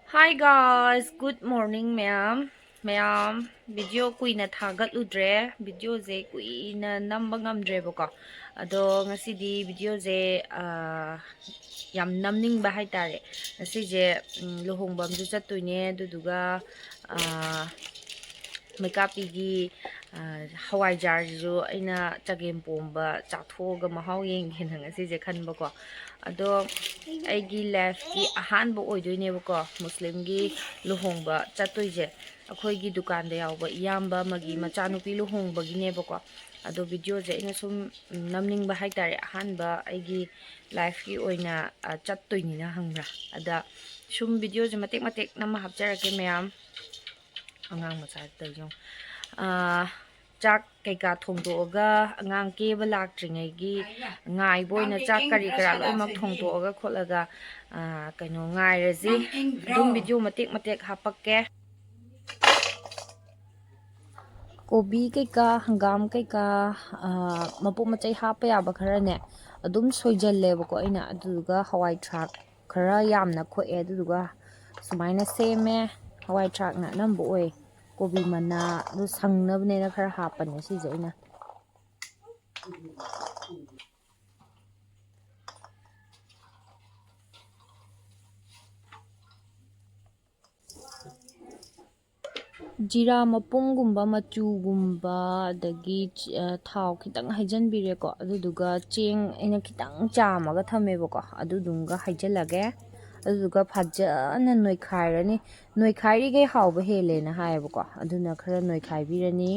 Hi guys, good morning ma'am. Ma'am, video kuina thagatludre. Video je kuina namba ngamdrebako. Ado ngasidi video je yam namningba haitare. Ngasi je luhongba amju chattoine aduduga Meikapi gi Hawaijar ju aina chagem pomba chathokrk mahao yenghena ngasi je khanbako. Ado aigi left ki ahanba oidoinebako muslimgi luhongba chattoije akhoi dukan da yawba iyamba magi machanupi luhongba ginebako ado video je ina sum namningba haitare ahanba aigi life ki oina chattoinina hangra ada sum video je matek matek nama hapjarake mayam angang macha tayong chak kaika thongdoga angang keba laktringai ngai boina chak kari kara loimak thongdoga kholaga kaino ngai raji dum video matek matek hapakke kobi kaika hangam kaika mapu machai hapa yaba khara ne adum soijallebako aina aduga hawai thrak khara yamna khoe aduga sumaina seme hawai thrak na nambo oi kobi mana adu sangnabne na khara hapane si jaina jira mapungumba machugumba dagi thau khitang haijanbireko aduduga cheng aina khitang chamaga thamebako adudunga haijalage aduduga phajana noikhairani noikhairi ge hawba helena haibako aduna khara noikhaibirani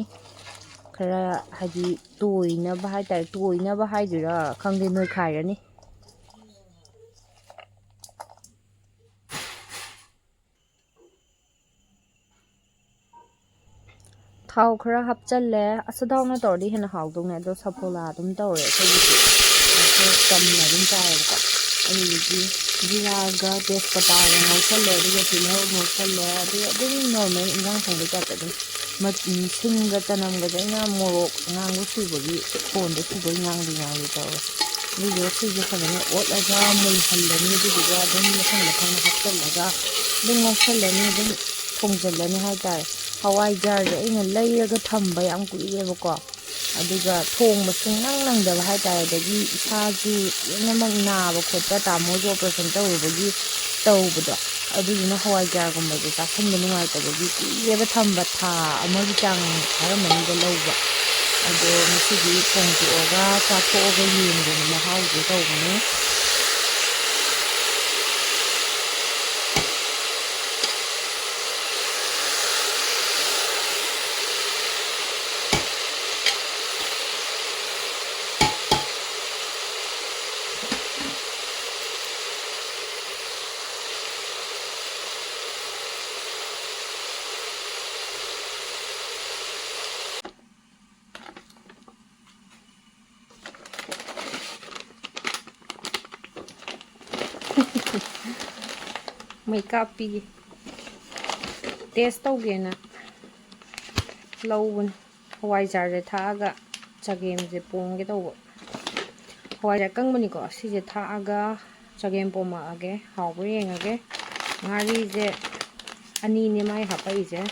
khara haji toina ba haitar toina ba haidura khangde noikhairani thau khara hapchalle asadawna tordi hena hawdungne do sapola dum tawre khogiti so kamna dum taayko anigi jiraga tespata ngauchalle diga tilo ngauchalle dum normal ingang thongbe jata dum mat singa tanamga jaina morok ngangu subagi khonde subagi ngang taw video sije khane otaga mul hallani diga dum thang hapchallaga dum ngauchalle dum thongjallani haitare Hawaijar ina layraga thamba yam kuirebako aduga thongba sungnang nangdaba haitare dagi isaju yenamak naba khotpa tamojo operation tawrubagi tawbudo aduduna Hawaijar gumba je takhamba nungaitabagi kuireba thamba tha amagi chang haramaniga lawba ado masigi thongtoga chathokrk yengona mahao je tawbane Meikapi test tawgena lawun Hawaijar je thaaga chagem je pongge tawbo Hawaijar kangbani ko si je thaaga chagem poma age hawbo yengage ngari je ani ne mai hapai je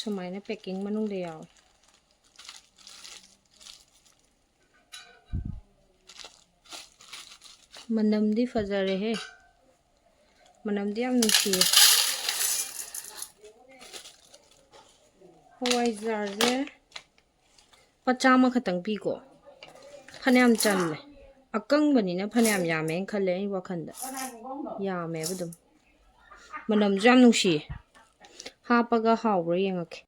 sumaina packing manungda yaw manamdi fajare he manamdi yam nusiye Hawaijar je pachama khatang piko phanayam challe akangbani na phanayam yame khalle ai wakhanda yame budum manam jam nusi hapaga hawbra yengake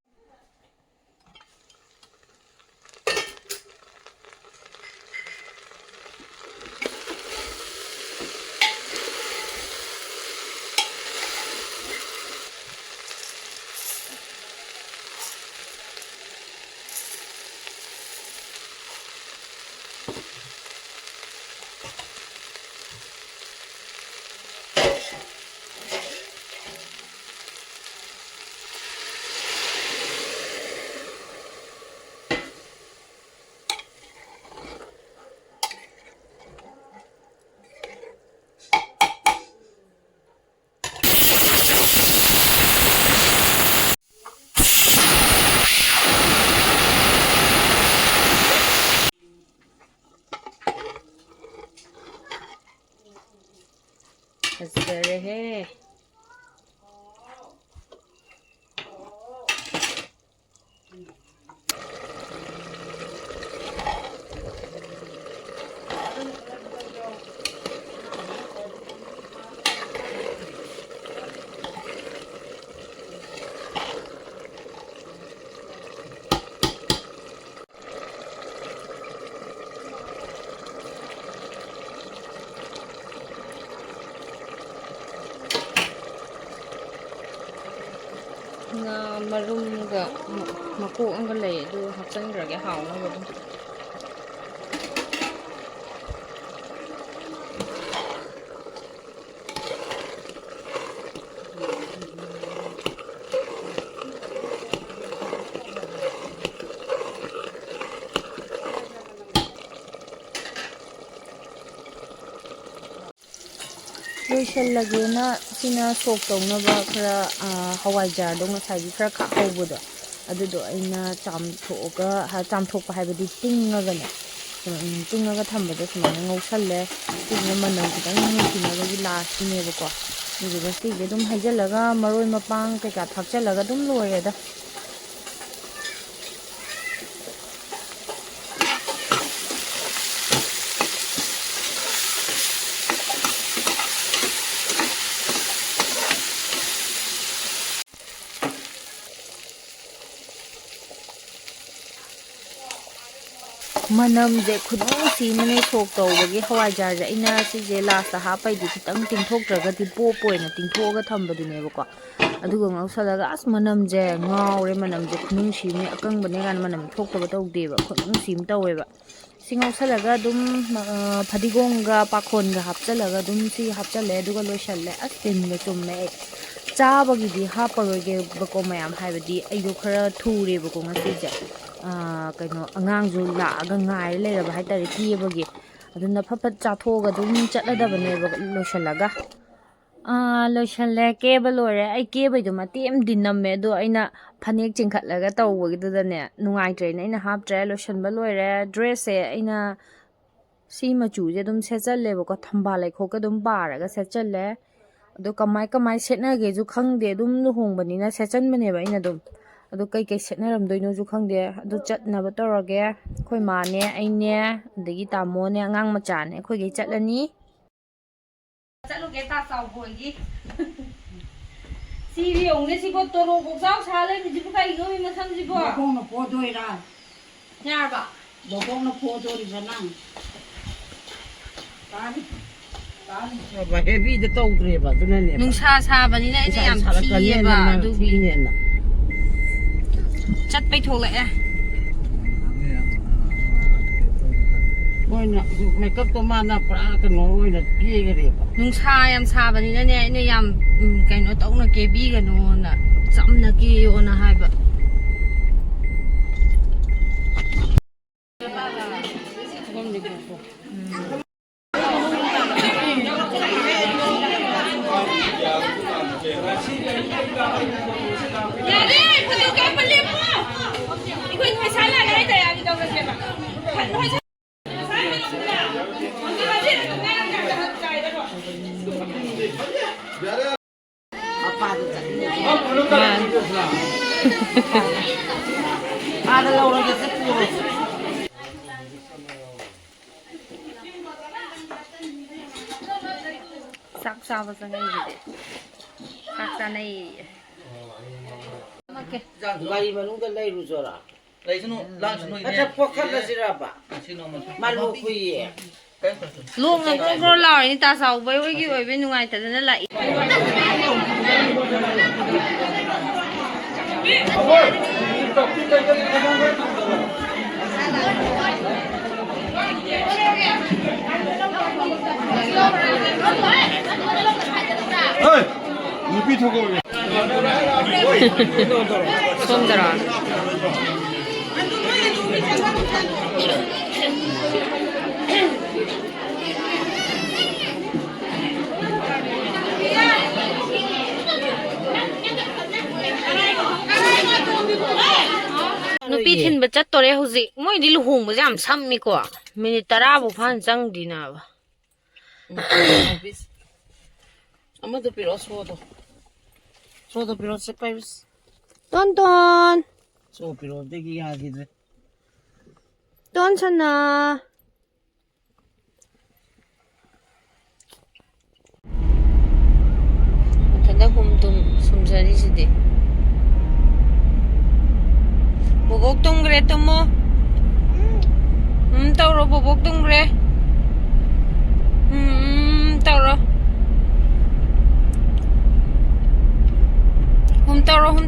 ꯉꯥ ꯃꯔꯨꯝꯒ ꯃꯀꯣꯛ ꯑꯃꯒ ꯂꯩ ꯑꯗꯨ ꯍꯥꯞꯆꯤꯟꯈ꯭ꯔꯒꯦ ꯍꯥꯎꯅꯕ ꯑꯗꯨꯝ ꯂꯣꯏꯁꯜꯂꯒꯦꯅ ꯁꯤꯅ ꯁꯣꯛ ꯇꯧꯅꯕ ꯈꯔ ꯍꯋꯥꯏꯖꯥꯔꯗꯣ ꯉꯁꯥꯏꯒꯤ ꯈꯔ ꯈꯥꯛꯍꯧꯕꯗꯣ ꯑꯗꯨꯗꯣ ꯑꯩꯅ ꯆꯥꯝꯊꯣꯛꯄ ꯍꯥꯏꯕꯗꯤ ꯇꯤꯡꯉꯒꯅꯦ ꯇꯤꯡꯉꯒ ꯊꯝꯕꯗꯣ ꯁꯨꯃꯥꯏꯅ ꯉꯧꯁꯜꯂꯦ ꯁꯤꯁꯤꯅ ꯃꯅꯝ ꯈꯤꯇꯪ ꯅꯨꯡꯁꯤꯅꯕꯒꯤ ꯂꯥꯁꯀꯤꯅꯦꯕꯀꯣ ꯑꯗꯨꯗꯨꯒ ꯁꯤꯁꯦ ꯑꯗꯨꯝ ꯍꯩꯖꯤꯜꯂꯒ ꯃꯔꯣꯏ ꯃꯄꯥꯡ ꯀꯩꯀꯥ ꯊꯥꯛꯆꯜꯂꯒ ꯑꯗꯨꯝ ꯂꯣꯏꯔꯦꯗ ꯃꯅꯝꯁꯦ ꯈꯨꯅꯨꯡꯁꯤ ꯑꯃꯅꯦ ꯁꯣꯛ ꯇꯧꯕꯒꯤ ꯍꯋꯥꯏꯖꯥꯔꯁꯦ ꯑꯩꯅ ꯁꯤꯁꯦ ꯂꯥꯁꯇ ꯍꯥꯞꯄꯩꯗꯤ ꯈꯤꯇꯪ ꯇꯤꯡꯊꯣꯛꯇ꯭ꯔꯒꯗꯤ ꯄꯣꯞꯄ ꯑꯣꯏꯅ ꯇꯤꯡꯊꯣꯛꯑꯒ ꯊꯝꯕꯗꯨꯅꯦꯕꯀꯣ ꯑꯗꯨꯒ ꯉꯧꯁꯜꯂꯒ ꯑꯁ ꯃꯅꯝꯁꯦ ꯉꯥꯎꯔꯦ ꯃꯅꯝꯁꯦ ꯈꯨꯅꯨꯡꯁꯤ ꯑꯃꯅꯦ ꯑꯀꯪꯕꯅꯦ ꯀꯥꯏꯅ ꯃꯅꯝ ꯊꯣꯛꯇꯕ ꯇꯧꯗꯦꯕ ꯈꯨꯅꯨꯡꯁꯤ ꯑꯃ ꯇꯧꯋꯦꯕ ꯁꯤ ꯉꯧꯁꯜꯂꯒ ꯑꯗꯨꯝ ꯐꯗꯤꯒꯣꯝꯒ ꯄꯥꯈꯣꯟꯒ ꯍꯥꯞꯆꯜꯂꯒ ꯑꯗꯨꯝ ꯁꯤ ꯍꯥꯞꯆꯜꯂꯦ ꯑꯗꯨꯒ ꯂꯣꯏꯁꯜꯂꯦ ꯑꯁ ꯇꯤꯟꯒ ꯆꯨꯝꯃꯦ ꯑꯩ ꯆꯥꯕꯒꯤꯗꯤ ꯍꯥꯞꯄꯔꯣꯏꯒꯦꯕꯀꯣ ꯃꯌꯥꯝ ꯍꯥꯏꯕꯗꯤ ꯑꯩꯗꯣ ꯈꯔ ꯊꯨꯔꯦꯕꯀꯣ ꯉꯁꯤꯁꯦ ꯀꯩꯅꯣ ꯑꯉꯥꯡꯁꯨ ꯂꯥꯛꯑꯒ ꯉꯥꯏꯔ ꯂꯩꯔꯕ ꯍꯥꯏꯇꯥꯔꯦ ꯀꯦꯕꯒꯤ ꯑꯗꯨꯅ ꯐꯠ ꯐꯠ ꯆꯥꯊꯣꯛꯑꯒ ꯑꯗꯨꯝ ꯆꯠꯂꯗꯕꯅꯦꯕ ꯂꯣꯏꯁꯤꯜꯂꯒ ꯂꯣꯏꯁꯜꯂꯦ ꯀꯦꯕ ꯂꯣꯏꯔꯦ ꯑꯩ ꯀꯦꯕꯩꯗꯣ ꯃꯇꯦꯛ ꯑꯃꯗꯤ ꯅꯝꯃꯦ ꯑꯗꯣ ꯑꯩꯅ ꯐꯅꯦꯛ ꯆꯤꯡꯈꯠꯂꯒ ꯇꯧꯕꯒꯤꯗꯨꯗꯅꯦ ꯅꯨꯡꯉꯥꯏꯇ꯭ꯔꯦꯅ ꯑꯩꯅ ꯍꯥꯞꯇ꯭ꯔꯦ ꯂꯣꯏꯁꯟꯕ ꯂꯣꯏꯔꯦ ड्रेसꯁꯦ ꯑꯩꯅ ꯁꯤ ꯃꯆꯨꯁꯦ ꯑꯗꯨꯝ ꯁꯦꯠꯆꯜꯂꯦꯕꯀꯣ ꯊꯝꯕꯥꯜ ꯂꯩꯈꯣꯛꯀ ꯑꯗꯨꯝ ꯄꯥꯔꯒ ꯁꯦꯠꯆꯜꯂꯦ ꯑꯗꯣ ꯀꯃꯥꯏ ꯁꯦꯠꯅꯒꯦꯁꯨ ꯈꯪꯗꯦ ꯑꯗꯨꯝ ꯂꯨꯍꯣꯡꯕꯅꯤꯅ ꯁꯦꯠꯆꯟꯕꯅꯦꯕ ꯑꯩꯅ ꯑꯗꯨꯝ ꯑꯗꯣ ꯀꯩꯀꯩ ꯁꯦꯠꯅꯔꯝꯗꯣꯏꯅꯣꯁꯨ ꯈꯪꯗꯦ ꯑꯗꯨ ꯆꯠꯅꯕ ꯇꯧꯔꯒꯦ ꯑꯩꯈꯣꯏ ꯃꯥꯅꯦ ꯑꯩꯅꯦ ꯑꯗꯒꯤ ꯇꯥꯃꯣꯅꯦ ꯑꯉꯥꯡ ꯃꯆꯥꯅꯦ ꯑꯩꯈꯣꯏꯒꯩ ꯆꯠꯂꯅꯤ ꯆꯠꯂꯨꯒꯦ ꯇꯥ ꯆꯥꯎꯕꯣꯏꯒꯤ ꯁꯤꯗꯤ ꯌꯦꯡꯉꯨꯅꯦ ꯁꯤꯕꯣ ꯇꯣꯔꯣꯛ ꯄꯣꯛꯆꯥꯎ ꯁꯥ ꯂꯩꯕꯁꯤꯕꯨ ꯀꯩꯅꯣ ꯃꯊꯪꯁꯤꯕꯣ ꯕꯣꯕꯣꯛꯅ ꯄꯣꯗꯣꯏꯔꯥ ꯌꯥꯔꯕ ꯕꯣꯕꯣꯛꯅ ꯄꯣꯗꯣꯔꯤꯕ ꯅꯪ ꯍꯦꯕꯤꯗ ꯇꯧꯗ꯭ꯔꯦꯕ ꯑꯗꯨꯅꯅꯦ ꯅꯨꯡꯁꯥ ꯁꯥꯕꯅꯤꯅ ꯑꯩꯅ ꯌꯥꯝ ꯊꯤꯌꯦꯕ ꯑꯗꯨꯒꯤ ꯆꯠꯄꯩ ꯊꯣꯛꯂꯛꯑꯦ ꯃꯣꯏꯅ ꯃꯦꯀꯞꯇꯣ ꯃꯥꯅ ꯄꯨꯔꯥ ꯀꯩꯅꯣ ꯑꯣꯏꯅ ꯀꯦꯒꯔꯦꯕ ꯅꯨꯡꯁꯥ ꯌꯥꯝ ꯁꯥꯕꯅꯤꯅꯅꯦ ꯑꯩꯅ ꯌꯥꯝ ꯀꯩꯅꯣ ꯇꯧꯅ ꯀꯦꯕꯤꯒꯅꯣꯅ ꯆꯝꯅ ꯀꯦꯌꯣꯅ ꯍꯥꯏꯕ Ada lawan kita puluh. ꯆꯥꯛ ꯆꯥꯕ ꯆꯪꯉꯛꯏꯁꯤꯗꯤ ꯆꯥꯛ ꯆꯥꯅꯩ ꯒꯥꯔꯤ ꯃꯅꯨꯡꯗ ꯂꯩꯔꯨꯖꯣꯔꯥ ꯂꯩꯁꯅꯨ ꯂꯥꯛꯁꯅꯨ ꯑꯗ ꯄꯣꯈꯠꯂꯁꯤꯔꯕ ꯃꯥꯂꯨ ꯀꯨꯏꯌꯦ ꯂꯣꯡꯅ ꯀ꯭ꯔꯣ ꯂꯥꯎꯔꯤꯅꯤ ꯇꯥ ꯆꯥꯎꯕꯩ ꯍꯣꯏꯒꯤ ꯑꯣꯏꯕꯩ ꯅꯨꯡꯉꯥꯏꯇꯗꯅ ꯂꯥꯛꯏ 누비 타고 솜들아 누비 ꯊꯤꯟꯕ ꯆꯠꯇꯣꯔꯦ ꯍꯧꯖꯤꯛ ꯃꯣꯏꯗꯤ ꯂꯨꯍꯣꯡꯕꯁꯦ ꯌꯥꯝ ꯁꯝꯃꯤꯀꯣ ꯃꯤꯅꯤꯠ 10ꯐꯥꯎ ꯐꯥꯅ ꯆꯪꯗꯤꯅꯕ ꯑꯃꯗ ꯄꯤꯔꯣ ꯁꯣꯗꯣ ꯄꯤꯔꯣ ꯆꯦꯄꯥꯏꯁ ꯇꯣꯟ ꯁꯣ ꯄꯤꯔꯣ ꯑꯗꯒꯤ ꯌꯥꯈꯤꯗ꯭ꯔꯦ ꯇꯣꯟ ꯁꯅꯥ ꯃꯊꯟꯗ ꯁꯨꯝꯖꯔꯤꯁꯤꯗꯤ ꯕꯣꯕꯣꯛ ꯇꯨꯝꯒ꯭ꯔꯦ ꯇꯨꯝꯃꯣ ꯇꯧꯔꯣ ꯕꯣꯕꯣꯛ ꯇꯨꯝꯒ꯭ꯔꯦ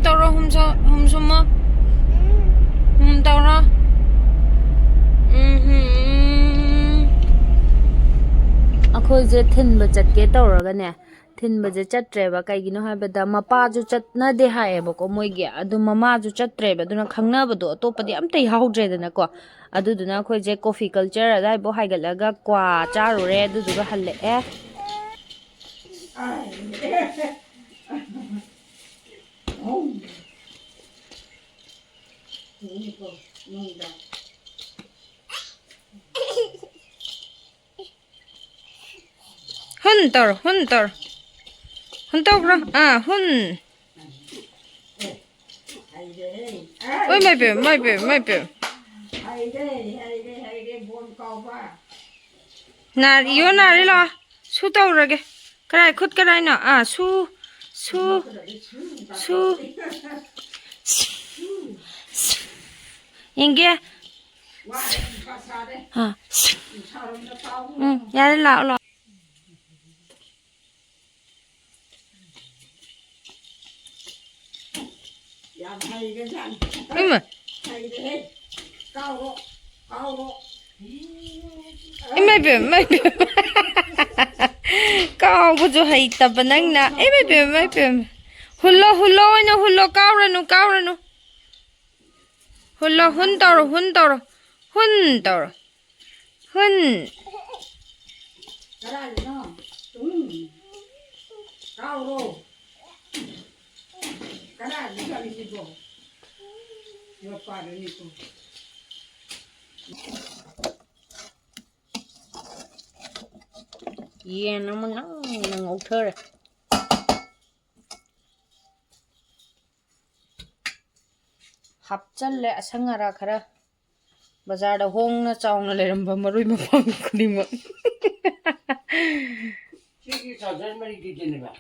ꯇꯧꯔꯣ ꯍꯨꯝ tꯧro ꯑꯩꯈꯣꯏꯁꯦ ꯊꯤꯟꯕ ꯆꯠꯀꯦ ꯇꯧꯔꯒꯅꯦ ꯊꯤꯟꯕꯁꯦ ꯆꯠꯇ꯭ꯔꯦꯕ ꯀꯩꯒꯤꯅꯣ ꯍꯥꯏꯕꯗ ꯃꯄꯥꯁꯨ ꯆꯠꯅꯗꯦ ꯍꯥꯏꯌꯦꯕꯀꯣ ꯃꯣꯏꯒꯤ ꯑꯗꯨ ꯃꯃꯥꯁꯨ ꯆꯠꯇ꯭ꯔꯦꯕ ꯑꯗꯨꯅ ꯈꯪꯅꯕꯗꯣ ꯑꯇꯣꯞꯄꯗꯤ ꯑꯝꯇ ꯌꯥꯎꯗ꯭ꯔꯦꯗꯅꯀꯣ ꯑꯗꯨꯗꯨꯅ ꯑꯩꯈꯣꯏꯁꯦ ꯀꯣꯐꯤ ꯀꯜꯆꯔ ꯑꯗꯥꯏꯐꯥꯎ ꯍꯥꯏꯒꯠꯂꯒ ꯀ꯭ꯋꯥ ꯆꯥꯔꯨꯔꯦ ꯑꯗꯨꯗꯨꯒ ꯍꯜꯂꯛꯑꯦ hun tꯧꯔꯣ hun tꯧꯕ꯭ꯔꯣ hun oi mai pe ꯅꯥꯔꯤꯌꯣ ꯅꯥꯔꯤ ꯂꯥꯛꯑꯣ ꯁꯨ ꯇꯧꯔꯒꯦ ꯀꯔꯥꯏ ꯈꯨꯠ ꯀꯔꯥꯏꯅꯣ ꯁꯨ ꯌꯦꯡꯒꯦ ꯌꯥꯔꯦ ꯂꯥꯛꯑꯣ 이모. 이마이뱀. 까오고도 하이따바 낭나. 이마이뱀. 훌러 오이나 훌러 까오라누. 훌러 훈 떠러. 훈. 까오로. 얘 너무 낭 옥터래. 합잘래 아상하라 가라. 바자르다 홍나 짜오나 레름바 마루이 마팡 크리마. 치기 자잘머리 뒤지네 봐.